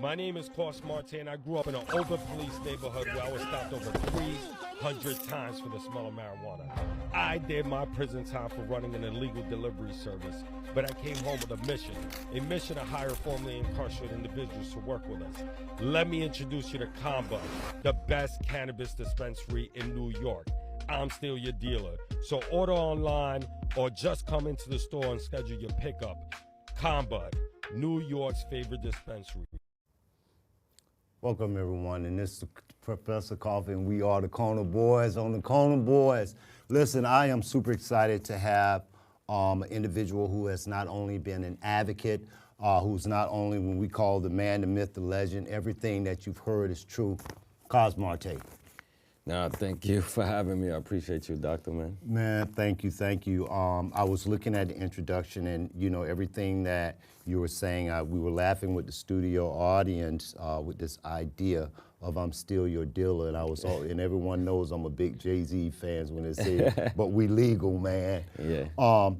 My name is Coss Marte, and I grew up in an over-policed neighborhood where I was stopped over 300 times for the smell of marijuana. I did my prison time for running an illegal delivery service, but I came home with a mission to hire formerly incarcerated individuals to work with us. Let me introduce you to CONBUD, the best cannabis dispensary in New York. I'm still your dealer, so order online or just come into the store and schedule your pickup. CONBUD, New York's favorite dispensary. Welcome everyone, and this is Professor Coffie, and we are the CONBUD on the CONBUD. Listen, I am super excited to have an individual who has not only been an advocate, who's not only when we call the man, the myth, the legend, everything that you've heard is true, Coss Marte. No, thank you for having me. I appreciate you, Doctor, man. Man, thank you, thank you. I was looking at the introduction and, you know, everything that you were saying, we were laughing with the studio audience with this idea of I'm still your dealer, and I was all, and everyone knows I'm a big Jay-Z fan when they say, but we legal, man. Yeah.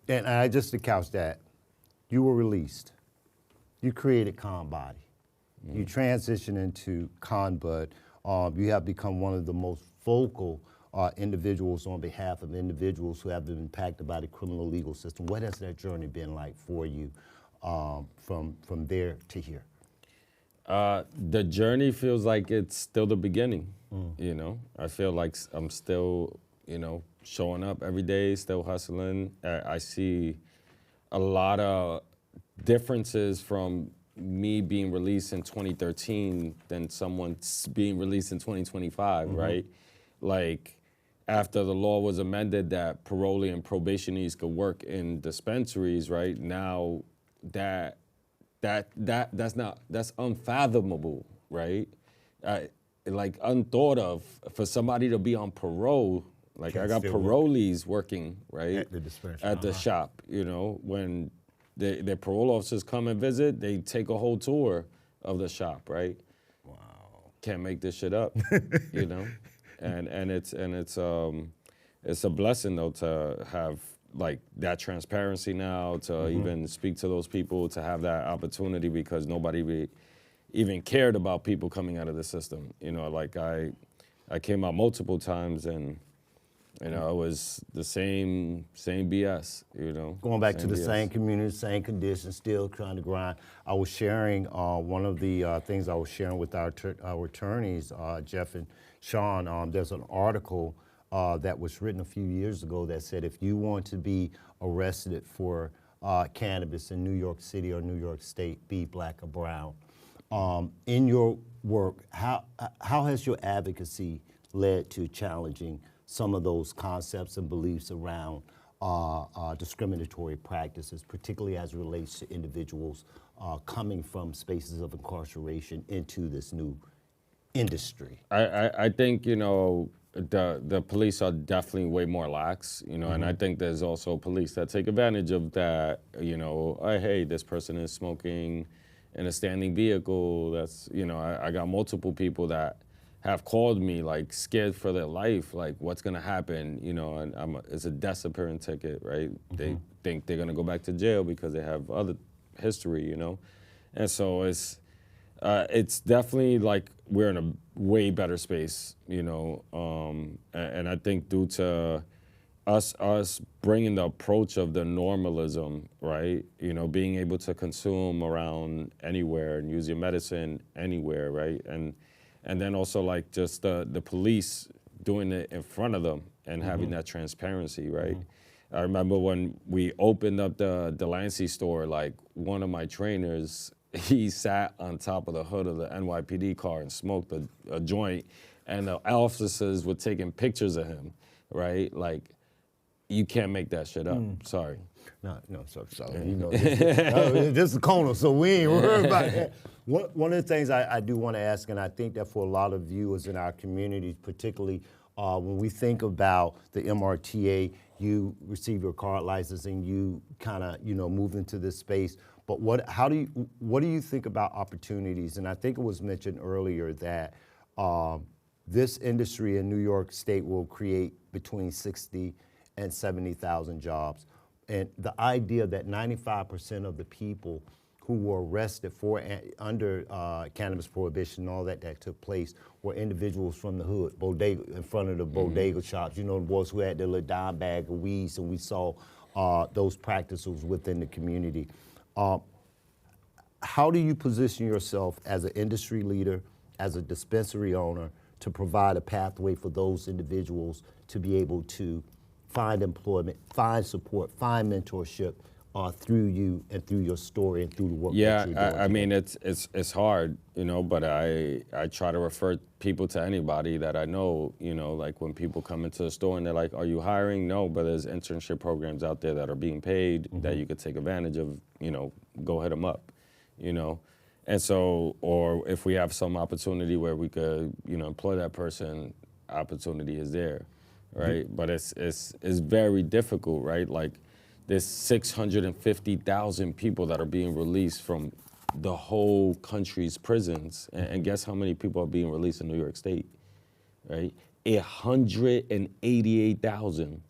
And I just to couch that, you were released. You created CONBUD. You transitioned into CONBUD. You have become one of the most vocal individuals on behalf of individuals who have been impacted by the criminal legal system. What has that journey been like for you from there to here? The journey feels like it's still the beginning, you know? I feel like I'm still, you know, showing up every day, still hustling. I see a lot of differences from me being released in 2013 than someone being released in 2025, right? Like, after the law was amended that parolee and probationees could work in dispensaries, right? Now that's unfathomable, right? Like unthought of for somebody to be on parole. Like I got parolees working, right? At the dispensary. At the shop, you know, when their parole officers come and visit, they take a whole tour of the shop, right? Wow. Can't make this shit up, you know? And it's a blessing though to have like that transparency now, to even speak to those people, to have that opportunity, because nobody even cared about people coming out of the system. You know, like I came out multiple times and, you know, it was the same BS, you know. Going back to the same community, same conditions, still trying to grind. I was sharing, one of the things I was sharing with our attorneys, Jeff and Sean, there's an article that was written a few years ago that said if you want to be arrested for cannabis in New York City or New York State, be black or brown. In your work, how has your advocacy led to challenging some of those concepts and beliefs around discriminatory practices, particularly as it relates to individuals coming from spaces of incarceration into this new industry? I think, you know, the police are definitely way more lax, you know, and I think there's also police that take advantage of that, you know, hey, this person is smoking in a standing vehicle. That's, you know, I got multiple people that have called me like scared for their life, like what's gonna happen, you know, and it's a disappearing ticket, right? They think they're gonna go back to jail because they have other history, you know? And so it's definitely like we're in a way better space, you know? And I think due to us bringing the approach of the normalism, right? You know, being able to consume around anywhere and use your medicine anywhere, right? And then also like just the police doing it in front of them and having that transparency, right? I remember when we opened up the Delancey store, like one of my trainers, he sat on top of the hood of the NYPD car and smoked a joint, and the officers were taking pictures of him, right? Like, you can't make that shit up, sorry. No, sorry. You know, this is Kona, so we ain't worried about that. One of the things I do want to ask, and I think that for a lot of viewers in our communities, particularly when we think about the MRTA, you receive your card license and you kind of, you know, move into this space. But what do you think about opportunities? And I think it was mentioned earlier that this industry in New York State will create between 60 and 70,000 jobs. And the idea that 95% of the people who were arrested for under cannabis prohibition and all that took place were individuals from the hood, bodega, in front of the bodega shops. You know, the boys who had their little dime bag of weed, so we saw those practices within the community. How do you position yourself as an industry leader, as a dispensary owner, to provide a pathway for those individuals to be able to find employment, find support, find mentorship through you and through your story and through the work that you're doing? I mean, it's hard, you know, but I try to refer people to anybody that I know, you know, like when people come into the store and they're like, are you hiring? No, but there's internship programs out there that are being paid that you could take advantage of, you know, go hit them up, you know. And so, or if we have some opportunity where we could, you know, employ that person, opportunity is there, right? But it's very difficult, right? Like there's 650,000 people that are being released from the whole country's prisons. And guess how many people are being released in New York State, right? 188,000.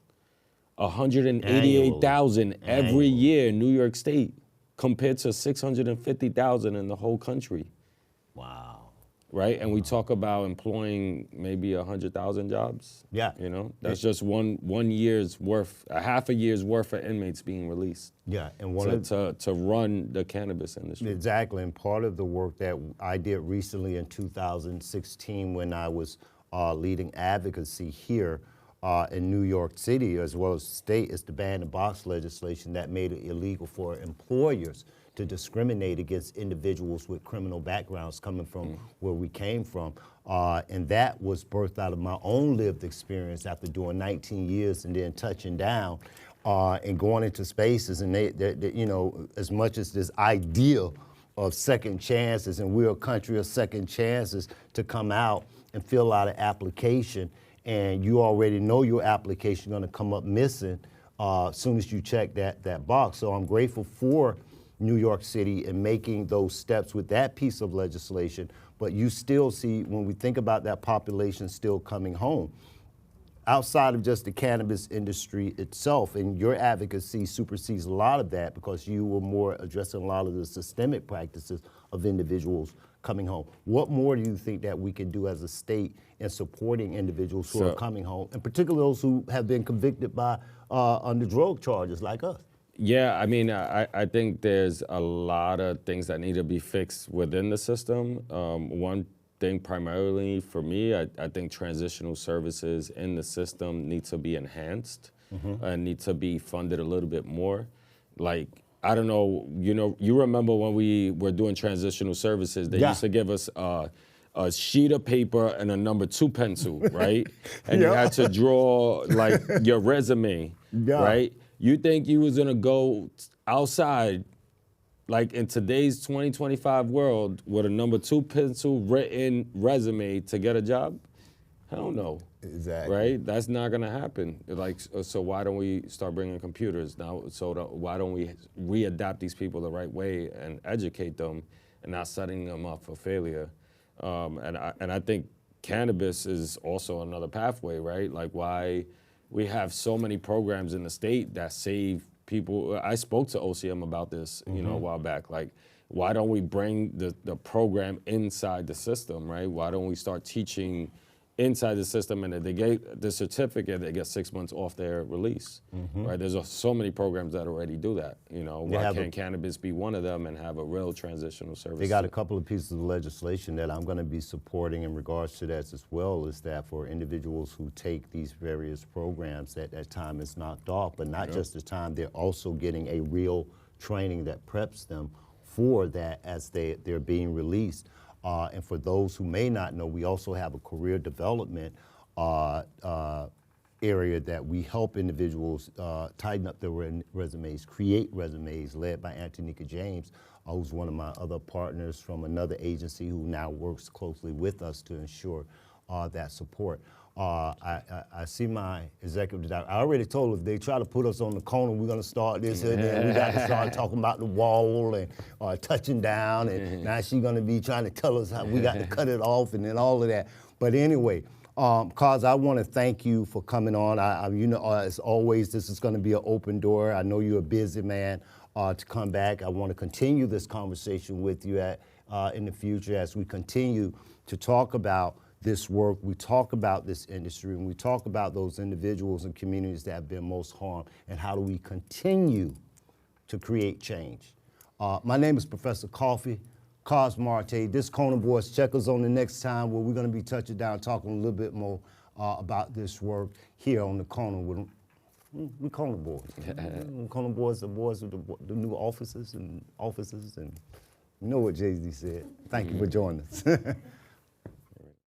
188,000 every year in New York State, compared to 650,000 in the whole country. Wow. Right? And we talk about employing maybe 100,000 jobs. Yeah. You know, that's just one year's worth, a half a year's worth of inmates being released. Yeah, and to run the cannabis industry. Exactly, and part of the work that I did recently in 2016 when I was leading advocacy here in New York City, as well as state, is the ban the box legislation that made it illegal for employers to discriminate against individuals with criminal backgrounds coming from where we came from. And that was birthed out of my own lived experience after doing 19 years and then touching down and going into spaces. And they, you know, as much as this ideal of second chances, and we're a country of second chances, to come out and fill out an application, and you already know your application gonna come up missing as soon as you check that box. So I'm grateful for New York City and making those steps with that piece of legislation, but you still see, when we think about that population still coming home, outside of just the cannabis industry itself, and your advocacy supersedes a lot of that because you were more addressing a lot of the systemic practices of individuals coming home. What more do you think that we can do as a state in supporting individuals who are coming home, and particularly those who have been convicted by under drug charges like us? Yeah, I mean, I think there's a lot of things that need to be fixed within the system. One thing primarily for me, I think transitional services in the system need to be enhanced and need to be funded a little bit more. Like, I don't know, you remember when we were doing transitional services, they used to give us a sheet of paper and a number 2 pencil, right? And you had to draw like your resume, right? You think you was gonna go outside, like in today's 2025 world, with a number 2 pencil written resume to get a job? Hell no. Exactly. Right? That's not gonna happen. Like, so why don't we start bringing computers now? Why don't we readapt these people the right way and educate them and not setting them up for failure? And I think cannabis is also another pathway, right? Like, why we have so many programs in the state that save people. I spoke to OCM about this, you know, a while back. Like, why don't we bring the program inside the system, right? Why don't we start teaching inside the system, and if they get the certificate, they get 6 months off their release, right? There's so many programs that already do that, you know. Why can't cannabis be one of them and have a real transitional service? They got a couple of pieces of legislation that I'm gonna be supporting in regards to that as well, is that for individuals who take these various programs, that time is knocked off, but not just the time, they're also getting a real training that preps them for that as they're being released. And for those who may not know, we also have a career development area that we help individuals tighten up their resumes, create resumes, led by Antonika James, who's one of my other partners from another agency who now works closely with us to ensure that support. I see my executive director. I already told her if they try to put us on the corner, we're going to start this and then we got to start talking about the wall and touching down, and now she's going to be trying to tell us how we got to cut it off and then all of that. But anyway, Coss, I want to thank you for coming on. You know, as always, this is going to be an open door. I know you're a busy man to come back. I want to continue this conversation with you in the future as we continue to talk about this work, we talk about this industry, and we talk about those individuals and communities that have been most harmed, and how do we continue to create change. My name is Professor Coffie, Coss Marte. This CONBUD. Check us on the next time where we're going to be touching down, talking a little bit more about this work here on the corner with we CONBUD. CONBUD, the boys with the new offices, and you know what Jay-Z said. Thank you for joining us.